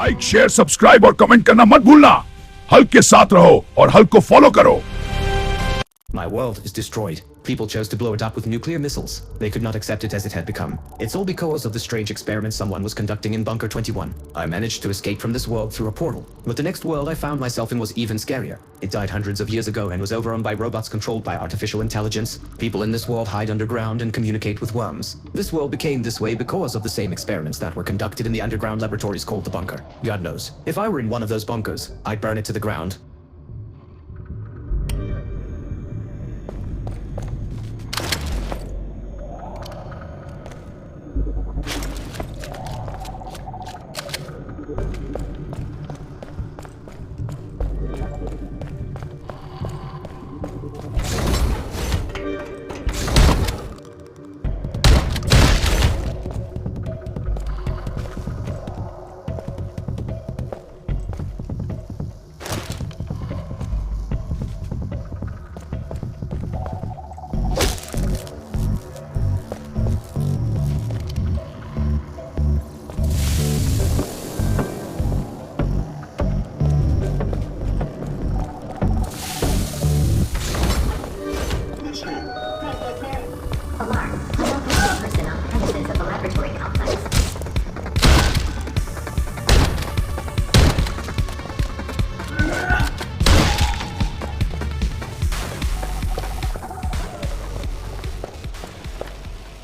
Like, share, subscribe और comment करना मत भूलना। हल्क के साथ रहो और हल्क को फॉलो करो। My world is destroyed. People chose to blow it up with nuclear missiles. They could not accept it as it had become. It's all because of the strange experiment someone was conducting in Bunker 21. I managed to escape from this world through a portal. But the next world I found myself in was even scarier. It died hundreds of years ago and was overrun by robots controlled by artificial intelligence. People in this world hide underground and communicate with worms. This world became this way because of the same experiments that were conducted in the underground laboratories called the Bunker. God knows, if I were in one of those bunkers, I'd burn it to the ground.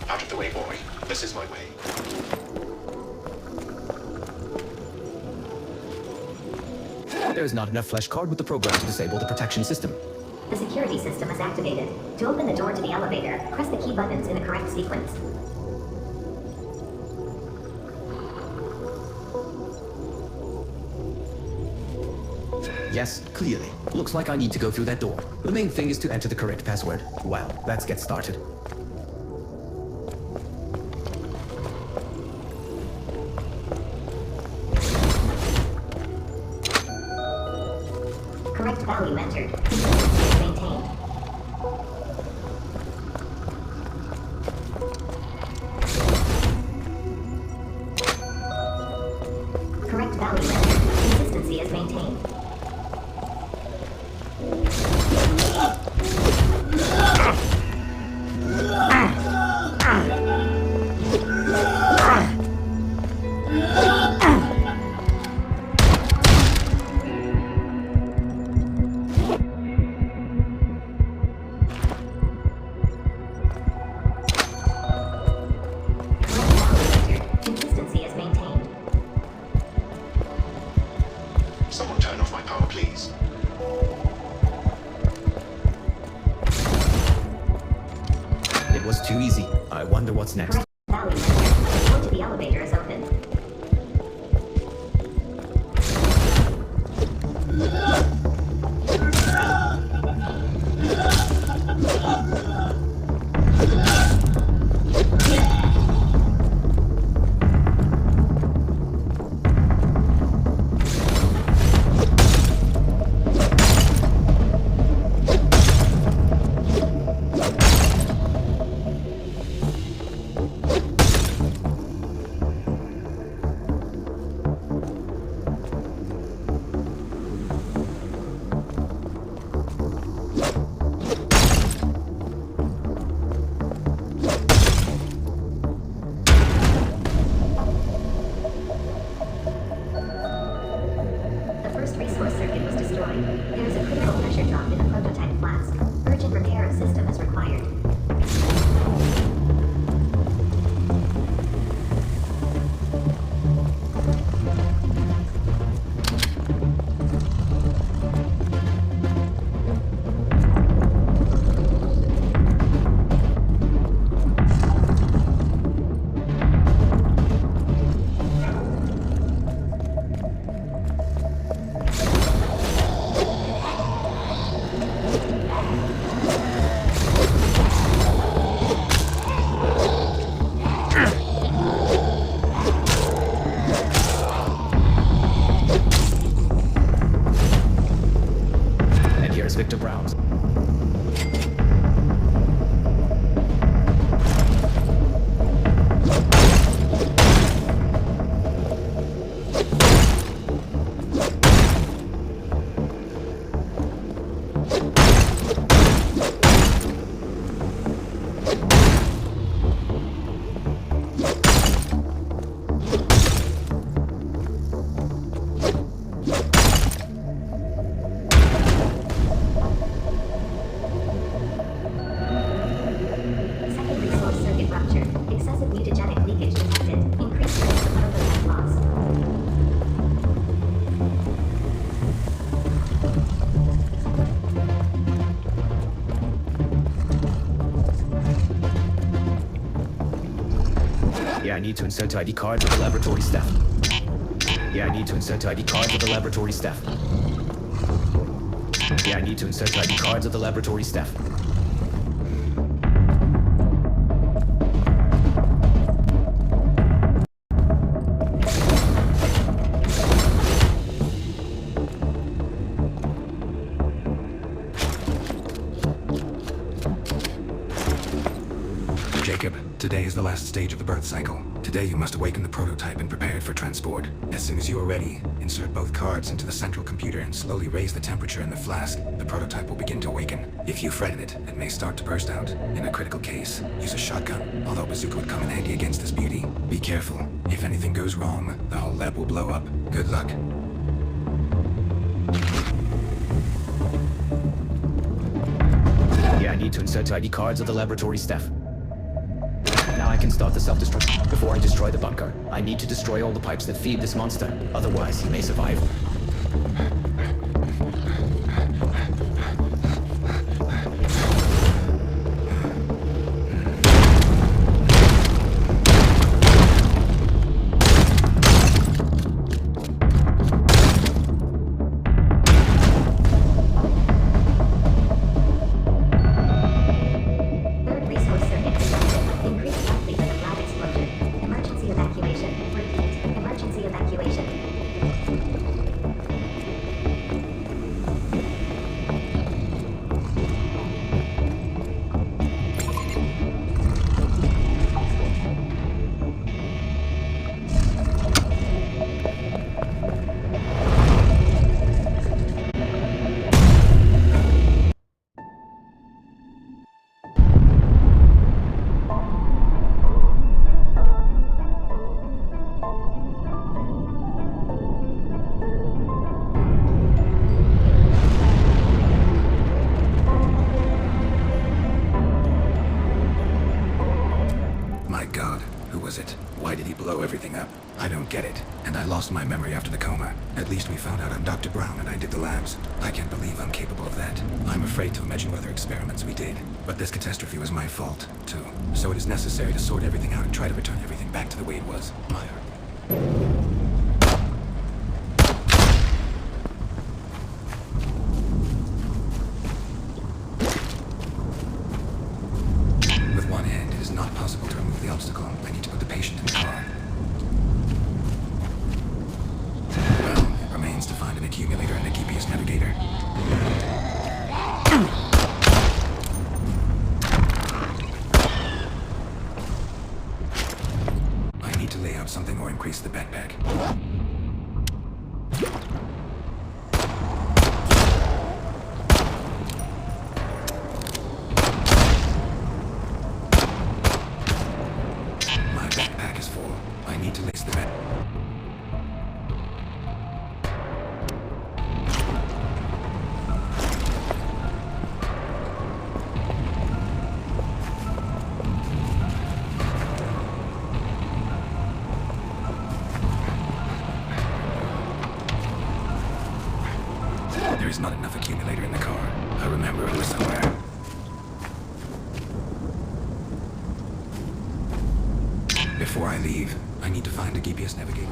Out of the way, boy. This is my way. There is not enough flesh card with the program to disable the protection system. The security system is activated. To open the door to the elevator, press the key buttons in the correct sequence. Yes, clearly. Looks like I need to go through that door. The main thing is to enter the correct password. Well, let's get started. Correct value entered. Maintained. Correct value entered. Consistency is maintained. Consistency is maintained. Someone turn off my power, please. It was too easy. I wonder what's next. Correct value entered. The door to the elevator is open. Yeah, I need to insert ID card with the laboratory staff. Yeah, I need to insert ID cards with the laboratory staff. Yeah, I need to insert ID cards with the laboratory staff. Jacob, today is the last stage of the birth cycle. Today you must awaken the prototype and prepare it for transport. As soon as you are ready, insert both cards into the central computer and slowly raise the temperature in the flask. The prototype will begin to awaken. If you threaten it, it may start to burst out. In a critical case, use a shotgun, although a bazooka would come in handy against this beauty. Be careful. If anything goes wrong, the whole lab will blow up. Good luck. Yeah, I need to insert ID cards of the laboratory staff. Now I can start the self-destruct. Before I destroy the bunker, I need to destroy all the pipes that feed this monster. Otherwise, he may survive. Third resource circuit detected. Increased likelihood of lab explosion. Emergency evacuation. Repeat. Emergency evacuation. My God, who was it? Why did he blow everything up? I don't get it. And I lost my memory after the coma. At least we found out I'm Dr. Brown and I did the labs. I can't believe I'm capable of that. I'm afraid to imagine what other experiments we did. But this catastrophe was my fault, too. So it is necessary to sort everything out and try to return everything back to the way it was. With one hand, it is not possible to remove the obstacle. I need to put the patient in the car. Well, it remains to find an accumulator and a GPS navigator. I need to lay out something or increase the backpack. My backpack is full. I need to lace the back. There is not enough accumulator in the car. I remember it was somewhere. Before I leave, I need to find a GPS navigator.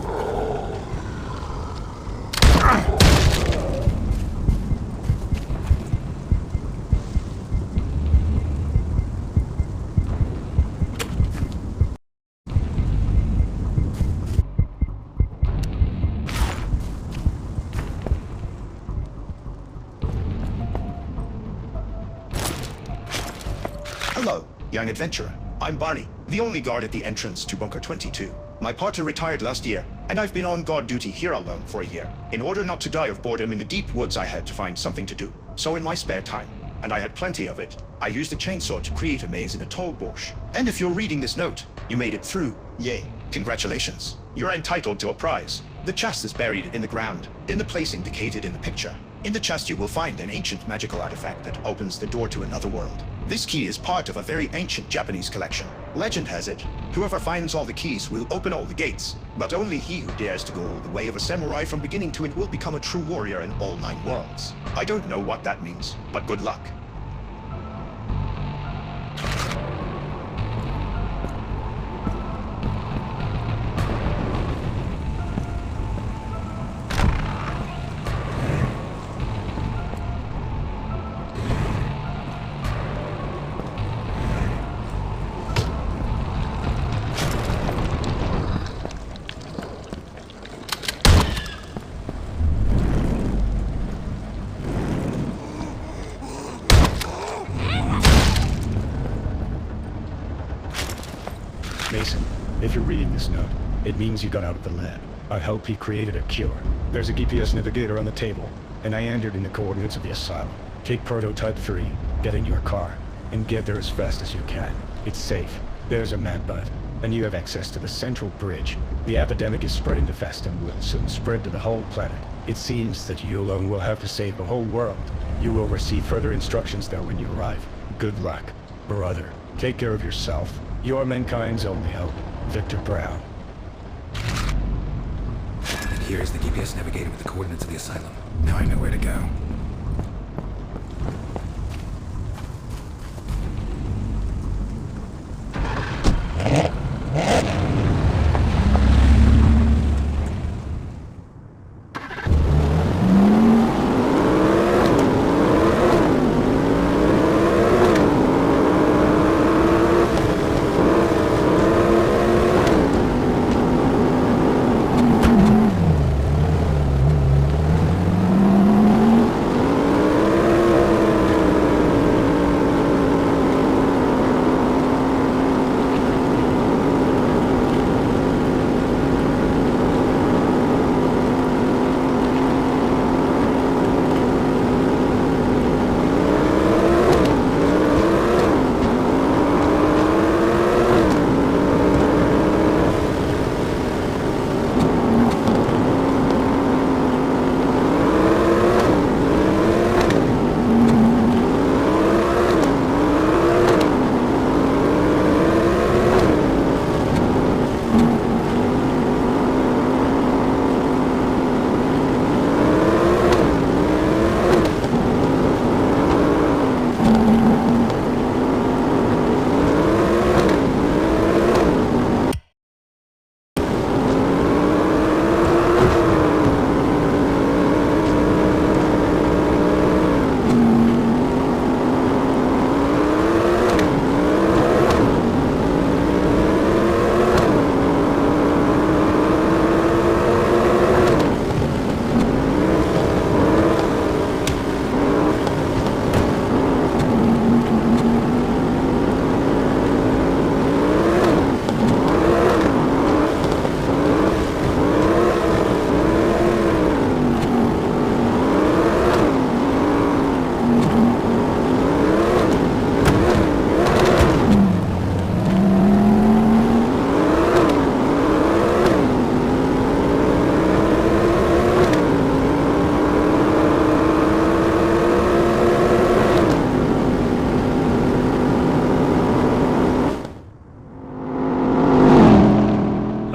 Hello, young adventurer. I'm Barney, the only guard at the entrance to Bunker 22. My partner retired last year, and I've been on guard duty here alone for a year. In order not to die of boredom in the deep woods, I had to find something to do. So in my spare time, and I had plenty of it, I used a chainsaw to create a maze in a tall bush. And if you're reading this note, you made it through. Yay. Congratulations. You're entitled to a prize. The chest is buried in the ground, in the place indicated in the picture. In the chest you will find an ancient magical artifact that opens the door to another world. This key is part of a very ancient Japanese collection. Legend has it, whoever finds all the keys will open all the gates, but only he who dares to go the way of a samurai from beginning to end will become a true warrior in all 9 worlds. I don't know what that means, but good luck. Mason, if you're reading this note, it means you got out of the lab. I hope he created a cure. There's a GPS navigator on the table, and I entered in the coordinates of the asylum. Take prototype 3, get in your car, and get there as fast as you can. It's safe. There's a map bud, and you have access to the central bridge. The epidemic is spreading too fast and will soon spread to the whole planet. It seems that you alone will have to save the whole world. You will receive further instructions though when you arrive. Good luck, brother. Take care of yourself. You're mankind's only hope. Victor Brown. And here is the GPS navigator with the coordinates of the asylum. Now I know where to go.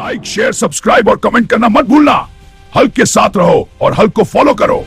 Like share subscribe और comment करना मत भूलना। Hulk के साथ रहो और Hulk को follow करो।